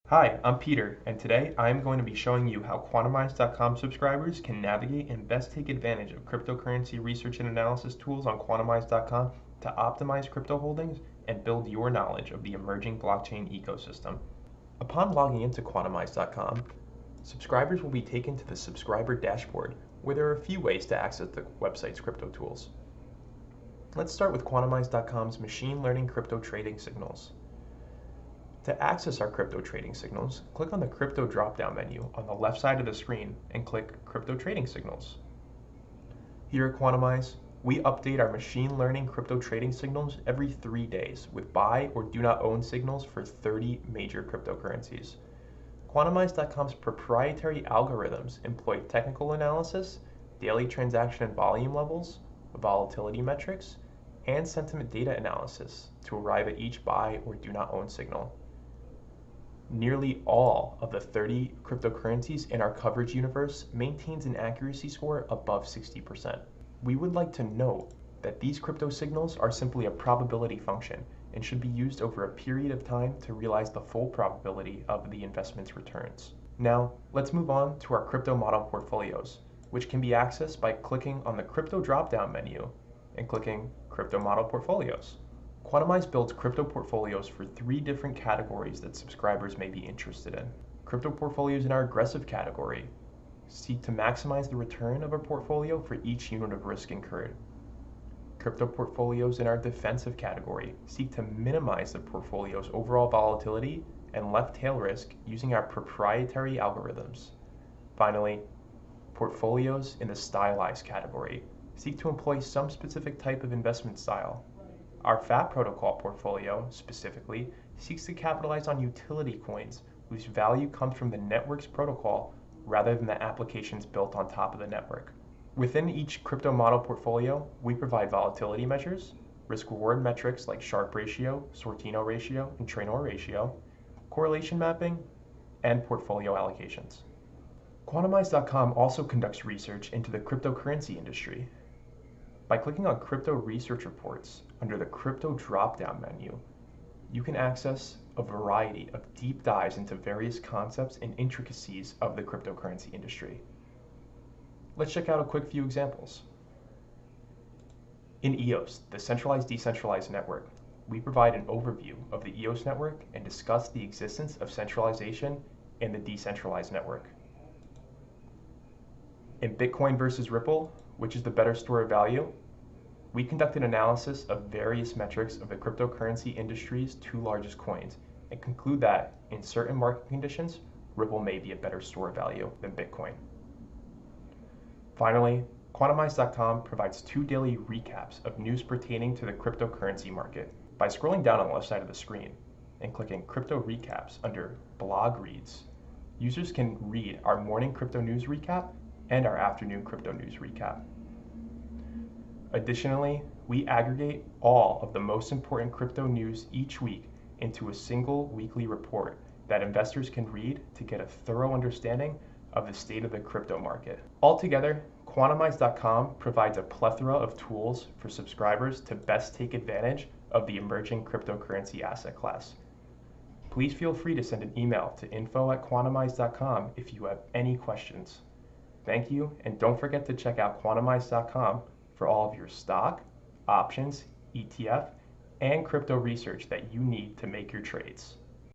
Hi, I'm Peter, and today I'm going to be showing you how Quantamize.com subscribers can navigate and best take advantage of cryptocurrency research and analysis tools on Quantamize.com to optimize crypto holdings and build your knowledge of the emerging blockchain ecosystem. Upon logging into Quantamize.com, subscribers will be taken to the subscriber dashboard, where there are a few ways to access the website's crypto tools. Let's start with Quantamize.com's machine learning crypto trading signals. To access our crypto trading signals, click on the crypto drop-down menu on the left side of the screen and click Crypto Trading Signals. Here at Quantamize, we update our machine learning crypto trading signals every 3 days with buy or do not own signals for 30 major cryptocurrencies. Quantamize.com's proprietary algorithms employ technical analysis, daily transaction and volume levels, volatility metrics, and sentiment data analysis to arrive at each buy or do not own signal. Nearly all of the 30 cryptocurrencies in our coverage universe maintains an accuracy score above 60%. We would like to note that these crypto signals are simply a probability function and should be used over a period of time to realize the full probability of the investment's returns. Now, let's move on to our crypto model portfolios, which can be accessed by clicking on the crypto drop-down menu and clicking Crypto Model Portfolios. Quantamize builds crypto portfolios for 3 different categories that subscribers may be interested in. Crypto portfolios in our aggressive category seek to maximize the return of a portfolio for each unit of risk incurred. Crypto portfolios in our defensive category seek to minimize the portfolio's overall volatility and left tail risk using our proprietary algorithms. Finally, portfolios in the stylized category seek to employ some specific type of investment style. Our FAT protocol portfolio, specifically, seeks to capitalize on utility coins whose value comes from the network's protocol rather than the applications built on top of the network. Within each crypto model portfolio, we provide volatility measures, risk-reward metrics like Sharpe ratio, Sortino ratio, and Traynor ratio, correlation mapping, and portfolio allocations. Quantamize.com also conducts research into the cryptocurrency industry. By clicking on Crypto Research Reports under the Crypto drop-down menu, you can access a variety of deep dives into various concepts and intricacies of the cryptocurrency industry. Let's check out a quick few examples. In EOS, the centralized decentralized network, we provide an overview of the EOS network and discuss the existence of centralization in the decentralized network. In Bitcoin versus Ripple, which is the better store of value, we conduct an analysis of various metrics of the cryptocurrency industry's 2 largest coins and conclude that, in certain market conditions, Ripple may be a better store of value than Bitcoin. Finally, Quantamize.com provides 2 daily recaps of news pertaining to the cryptocurrency market. By scrolling down on the left side of the screen and clicking Crypto Recaps under Blog Reads, users can read our morning crypto news recap and our afternoon crypto news recap. Additionally, we aggregate all of the most important crypto news each week into a single weekly report that investors can read to get a thorough understanding of the state of the crypto market. Altogether, Quantamize.com provides a plethora of tools for subscribers to best take advantage of the emerging cryptocurrency asset class. Please feel free to send an email to info@quantamize.com if you have any questions. Thank you, and don't forget to check out Quantamize.com for all of your stock, options, ETF, and crypto research that you need to make your trades.